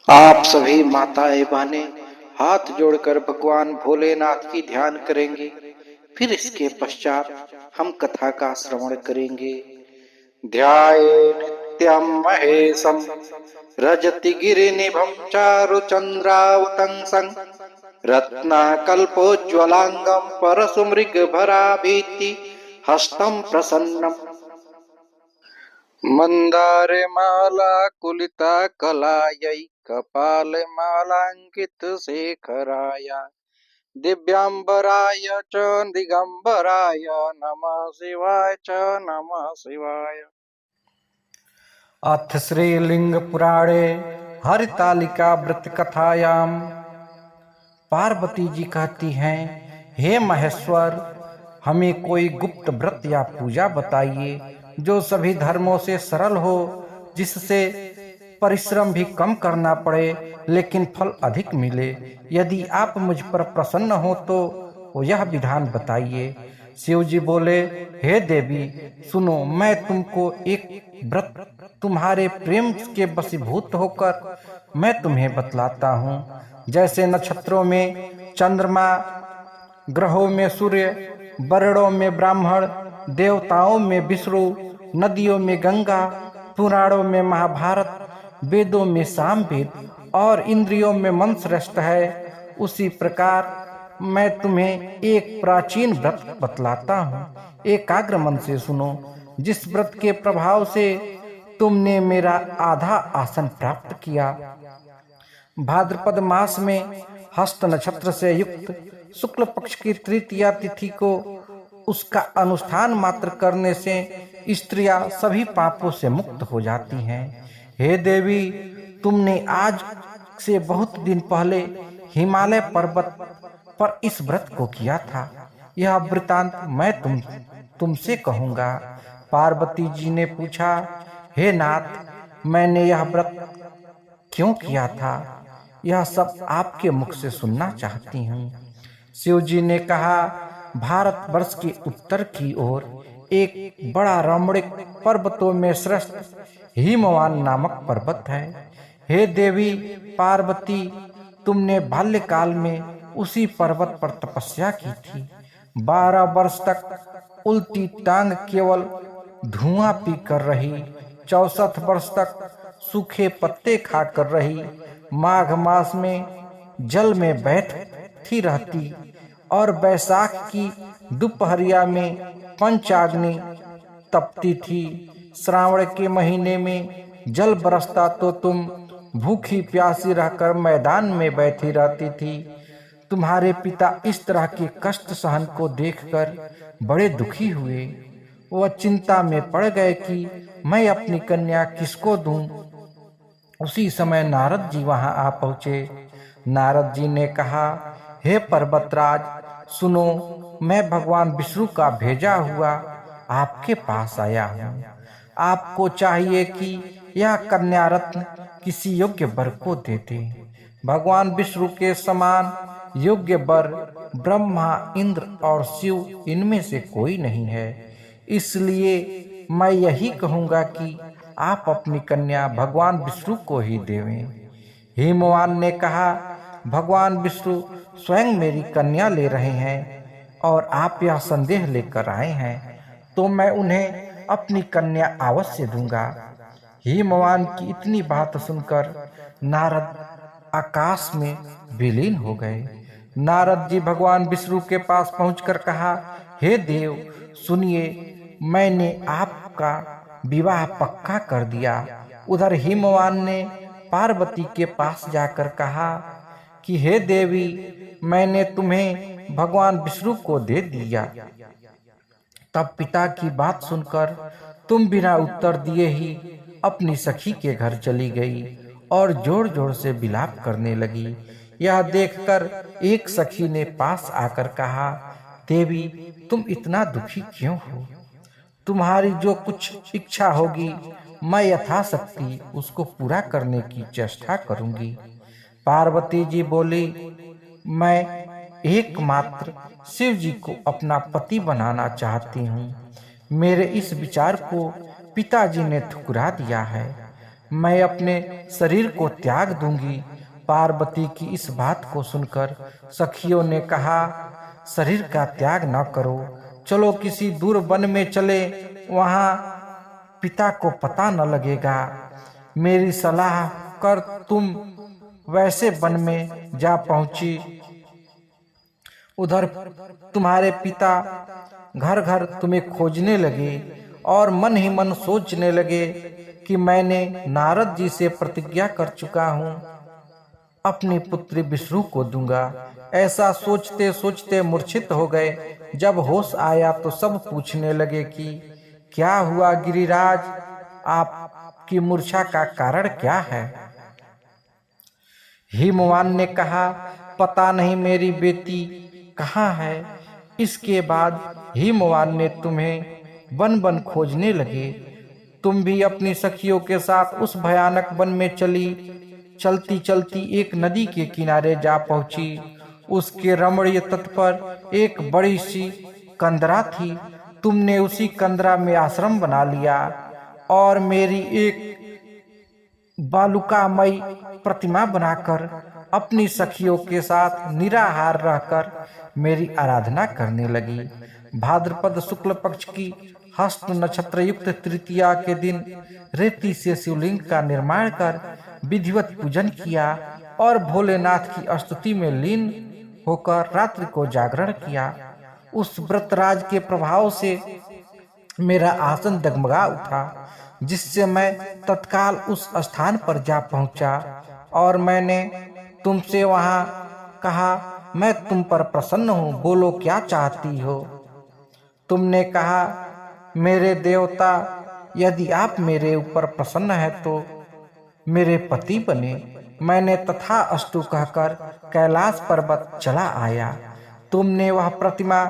आप सभी माताएं बहनें हाथ जोड़कर भगवान भोलेनाथ की ध्यान करेंगे। फिर इसके पश्चात हम कथा का श्रवण करेंगे। ध्याये नित्यं महेशं रजति गिरिनिभं चारुचन्द्रावतंसं रत्नाकल्पोज्ज्वलांगं परशुमृगभराभीति हस्तं प्रसन्नम् मंदारे माला कुलिता कलायै कपाले मालांकित शेखराय दिव्यांबराय च दिगंबराय नमः शिवाय च नमः शिवाय। अथ श्रीलिंग पुराणे हरितालिका व्रत कथायाम पार्वती जी कहती हैं, हे महेश्वर, हमें कोई गुप्त व्रत या पूजा बताइए जो सभी धर्मों से सरल हो, जिससे परिश्रम भी कम करना पड़े लेकिन फल अधिक मिले। यदि आप मुझ पर प्रसन्न हो तो यह विधान बताइए। शिव जी बोले, हे देवी, सुनो, मैं तुमको एक व्रत तुम्हारे प्रेम के वशीभूत होकर मैं तुम्हें बतलाता हूँ। जैसे नक्षत्रों में चंद्रमा, ग्रहों में सूर्य, वर्णों में ब्राह्मण, देवताओं में विष्णु, नदियों में गंगा, पुराणों में महाभारत, वेदों में सामवेद और इंद्रियों में मन श्रेष्ठ है, उसी प्रकार मैं तुम्हें एक प्राचीन व्रत बतलाता हूँ। एकाग्र मन से सुनो। जिस व्रत के प्रभाव से तुमने मेरा आधा आसन प्राप्त किया। भाद्रपद मास में हस्त नक्षत्र से युक्त शुक्ल पक्ष की तृतीया तिथि को उसका अनुष्ठान मात्र करने से स्त्रियां सभी पापों से मुक्त हो जाती हैं। हे देवी, तुमने आज से बहुत दिन पहले हिमालय पर्वत पर इस व्रत को किया था। यह वृतांत मैं तुमसे कहूँगा। पार्वती जी ने पूछा, हे नाथ, मैंने यह व्रत क्यों किया था, यह सब आपके मुख से सुनना चाहती हूँ। शिव जी ने कहा, भारतवर्ष के उत्तर की ओर एक बड़ा रमणीक पर्वतों में श्रेष्ठ हिमवान नामक पर्वत है। हे देवी पार्वती, तुमने बाल्यकाल में उसी पर्वत पर तपस्या की थी। 12 वर्ष तक उल्टी टांग केवल धुआं पी कर रही। 64 वर्ष तक सूखे पत्ते खाकर रही। माघ मास में जल में बैठी रहती और बैसाख की दोपहरिया में पंचाग्नि तपती थी। श्रावण के महीने में जल बरसता तो तुम भूखी प्यासी रहकर मैदान में बैठी रहती थी। तुम्हारे पिता इस तरह के कष्ट सहन को देखकर बड़े दुखी हुए। वह चिंता में पड़ गए कि मैं अपनी कन्या किसको दूं। उसी समय नारद जी वहां आ पहुंचे। नारद जी ने कहा, हे पर्वतराज, सुनो, मैं भगवान विष्णु का भेजा हुआ आपके पास आया हूँ। आपको चाहिए कि यह कन्या रत्न किसी योग्य वर को दे दे। भगवान विष्णु के समान योग्य वर ब्रह्मा, इंद्र और शिव इनमें से कोई नहीं है। इसलिए मैं यही कहूँगा कि आप अपनी कन्या भगवान विष्णु को ही देवें। हिमवान ने कहा, भगवान विष्णु स्वयं मेरी कन्या ले रहे हैं और आप यह संदेह लेकर आए हैं, तो मैं उन्हें अपनी कन्या अवश्य दूंगा। हिमवान की इतनी बात सुनकर नारद आकाश में विलीन हो गए। नारद जी भगवान विष्णु के पास पहुंचकर कहा, हे देव, सुनिए, मैंने आपका विवाह पक्का कर दिया। उधर हिमवान ने पार्वती के पास जाकर कहा कि हे देवी, मैंने तुम्हें भगवान विष्णु को दे दिया। तब पिता की बात सुनकर तुम बिना उत्तर दिए ही अपनी सखी के घर चली गई और जोर जोर से विलाप करने लगी। यह देखकर एक सखी ने पास आकर कहा, देवी, तुम इतना दुखी क्यों हो? तुम्हारी जो कुछ इच्छा होगी मैं यथाशक्ति उसको पूरा करने की चेष्टा करूंगी। पार्वती जी बोली, मैं एकमात्र शिव जी को अपना पति बनाना चाहती हूँ। मेरे इस विचार को पिताजी ने ठुकरा दिया है। मैं अपने शरीर को त्याग दूंगी। पार्वती की इस बात को सुनकर सखियों ने कहा, शरीर का त्याग न करो, चलो किसी दूर वन में चले, वहां पिता को पता न लगेगा। मेरी सलाह कर तुम वैसे वन में जा पहुंची। उधर तुम्हारे पिता घर घर तुम्हें खोजने लगे और मन ही मन सोचने लगे कि मैंने नारद जी से प्रतिज्ञा कर चुका हूँ, अपनी पुत्री विष्णु को दूंगा। ऐसा सोचते सोचते मूर्छित हो गए। जब होश आया तो सब पूछने लगे कि क्या हुआ गिरिराज, आपकी मूर्छा का कारण क्या है? हिमवान ने कहा, पता नहीं मेरी बेटी कहाँ है। इसके बाद हिमवान ने तुम्हें वन वन खोजने लगे। तुम भी अपनी सखियों के साथ उस भयानक वन में चली। चलती चलती एक नदी के किनारे जा पहुंची। उसके रमणीय तट पर एक बड़ी सी कंदरा थी। तुमने उसी कंदरा में आश्रम बना लिया और मेरी एक बालुकामयी प्रतिमा बनाकर अपनी सखियों के साथ निराहार रहकर मेरी आराधना करने लगी। भाद्रपद शुक्ल पक्ष की हस्त नक्षत्र युक्त तृतीया के दिन रेती से शिवलिंग का निर्माण कर विधिवत पूजन किया और भोलेनाथ की स्तुति में लीन होकर रात्रि को जागरण किया। उस व्रतराज के प्रभाव से मेरा आसन डगमगा उठा, जिससे मैं तत्काल उस स्थान पर जा पहुंचा और मैंने तुमसे वहां कहा, मैं तुम पर प्रसन्न हूँ, बोलो क्या चाहती हो? तुमने कहा, मेरे देवता, यदि आप मेरे ऊपर प्रसन्न हैं तो मेरे पति बने। मैंने तथा अस्तु कहकर कैलाश पर्वत चला आया। तुमने वह प्रतिमा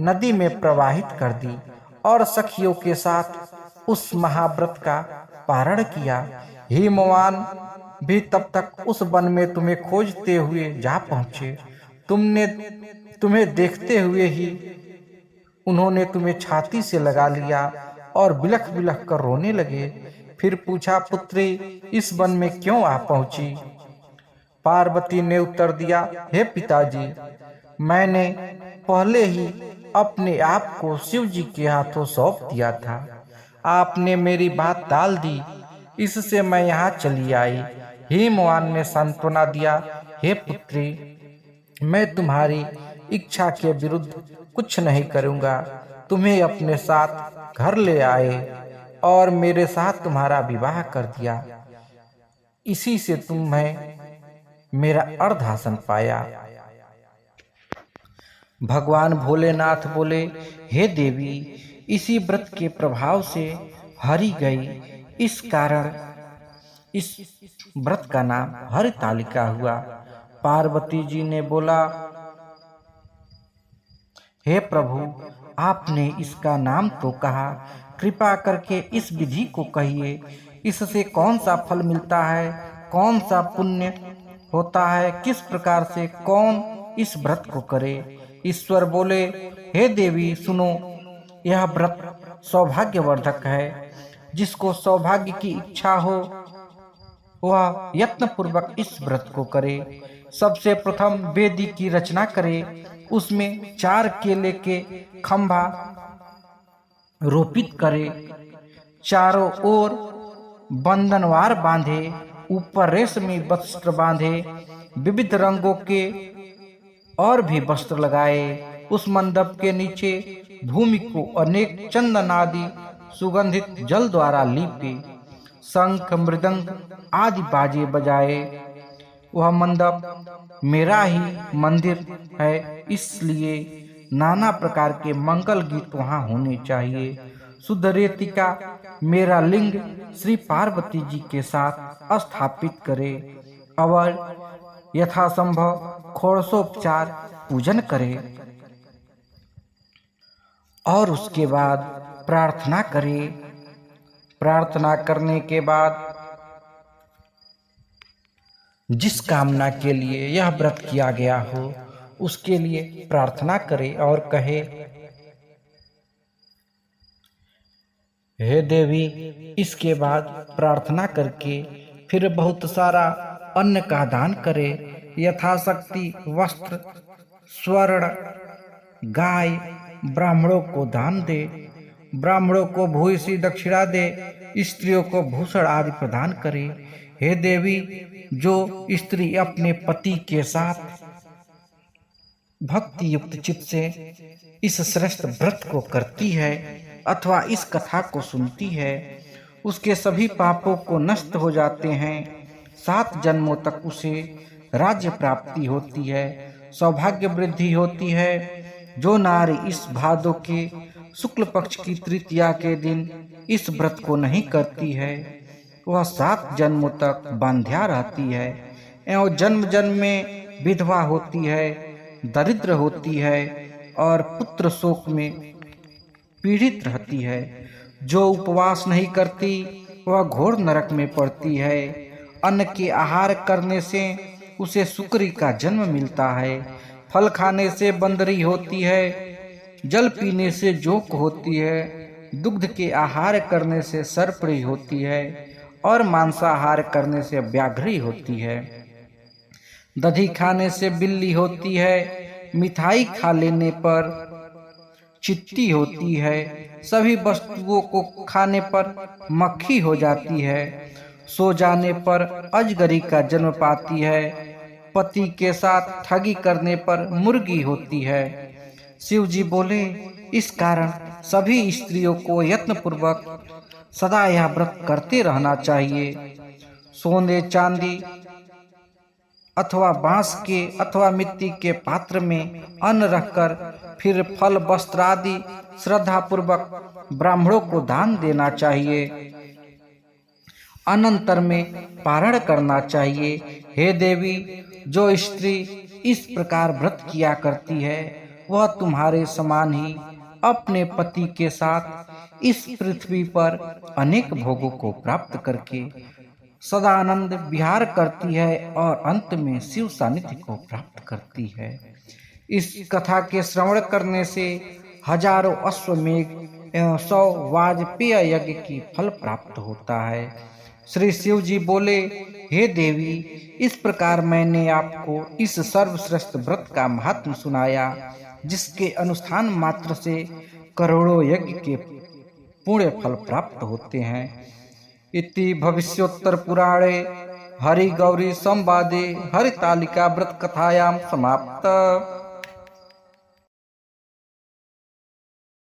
नदी में प्रवाहित कर दी और सखियों के साथ उस महाव्रत का पारण किया। हिमवान भी तब तक उस वन में तुम्हें खोजते हुए जा पहुंचे। तुम्हें देखते हुए ही उन्होंने तुम्हें छाती से लगा लिया और बिलख बिलख कर रोने लगे। फिर पूछा, पुत्री, इस वन में क्यों आ पहुंची? पार्वती ने उत्तर दिया, हे पिताजी, मैंने पहले ही अपने आप को शिव जी के हाथों सौंप दिया था। आपने मेरी बात टाल दी, इससे मैं यहाँ चली आई। हिमवान ने सांत्वना दिया, हे पुत्री, मैं तुम्हारी इच्छा के विरुद्ध कुछ नहीं करूँगा। तुम्हें अपने साथ घर ले आए और मेरे साथ तुम्हारा विवाह कर दिया। इसी से तुम्हें मेरा अर्धासन पाया। भगवान भोलेनाथ बोले, हे देवी, इसी व्रत के प्रभाव से हरि गई, इस कारण इस व्रत का नाम हरितालिका हुआ। पार्वती जी ने बोला, हे प्रभु, आपने इसका नाम तो कहा, कृपा करके इस विधि को कहिए। इससे कौन सा फल मिलता है, कौन सा पुण्य होता है, किस प्रकार से कौन इस व्रत को करे? ईश्वर बोले, हे देवी सुनो, यह व्रत सौभाग्यवर्धक है। जिसको सौभाग्य की इच्छा हो वह यत्न पूर्वक इस व्रत को करे। सबसे प्रथम वेदी की रचना करे, उसमें 4 केले के खंभा रोपित करे, चारों ओर बंधनवार बांधे, ऊपर रेशमी वस्त्र बांधे, विविध रंगों के और भी वस्त्र लगाए। उस मंडप के नीचे भूमि को अनेक चंदन आदि सुगंधित जल द्वारा लीपे, शंख मृदंग आदि बाजे बजाए। वह मंडप मेरा ही मंदिर है, इसलिए नाना प्रकार के मंगल गीत वहाँ होने चाहिए। शुद्ध रेती का मेरा लिंग श्री पार्वती जी के साथ स्थापित करे और यथासंभव षोडशोपचार पूजन करे और उसके बाद प्रार्थना करे। प्रार्थना करने के बाद जिस कामना के लिए यह व्रत किया गया हो उसके लिए प्रार्थना करे और कहे, हे देवी, इसके बाद प्रार्थना करके फिर बहुत सारा अन्न का दान करे। यथाशक्ति वस्त्र, स्वर्ण, गाय ब्राह्मणों को दान दे। ब्राह्मणों को भूयसी दक्षिणा दे। स्त्रियों को भूषण आदि प्रदान करे। हे देवी, जो स्त्री अपने पति के साथ भक्ति युक्त चित्त से इस श्रेष्ठ व्रत को करती है अथवा इस कथा को सुनती है, उसके सभी पापों को नष्ट हो जाते हैं। 7 जन्मों तक उसे राज्य प्राप्ति होती है, सौभाग्य वृद्धि होती है। जो नारी इस भादों के शुक्ल पक्ष की तृतीया के दिन इस व्रत को नहीं करती है, वह 7 जन्मों तक बांध्या रहती है एवं जन्म जन्म में विधवा होती है, दरिद्र होती है और पुत्र शोक में पीड़ित रहती है। जो उपवास नहीं करती वह घोर नरक में पड़ती है। अन्न के आहार करने से उसे शुक्री का जन्म मिलता है। फल खाने से बंदरी होती है। जल पीने से जोक होती है। दुग्ध के आहार करने से सर्पड़ी होती है और मांसाहार करने से व्याघ्री होती है। दही खाने से बिल्ली होती है। मिठाई खा लेने पर चिट्टी होती है। सभी वस्तुओं को खाने पर मक्खी हो जाती है। सो जाने पर अजगरी का जन्म पाती है। पति के साथ ठगी करने पर मुर्गी होती है। शिव जी बोले, इस कारण सभी स्त्रियों को यत्न पूर्वक सदा यह व्रत करते रहना चाहिए। सोने चांदी अथवा बांस के अथवा मिट्टी के पात्र में अन्न रखकर फिर फल वस्त्र आदि श्रद्धा पूर्वक ब्राह्मणों को दान देना चाहिए। अनंतर में पारण करना चाहिए। हे देवी, जो स्त्री इस प्रकार व्रत किया करती है वह तुम्हारे समान ही अपने पति के साथ इस पृथ्वी पर अनेक भोगों को प्राप्त करके सदा आनंद विहार करती है और अंत में शिव सानिध्य को प्राप्त करती है। इस कथा के श्रवण करने से हजारों अश्वमेघ एवं 100 वाजपेय यज्ञ की फल प्राप्त होता है। श्री शिव जी बोले, हे देवी, इस प्रकार मैंने आपको इस सर्वश्रेष्ठ व्रत का महात्म सुनाया, जिसके अनुष्ठान मात्र से करोड़ों यज्ञ के पुण्य फल प्राप्त होते हैं। इति भविष्योत्तर पुराणे हरि गौरी संवादे हरितालिका व्रत कथायां समाप्त।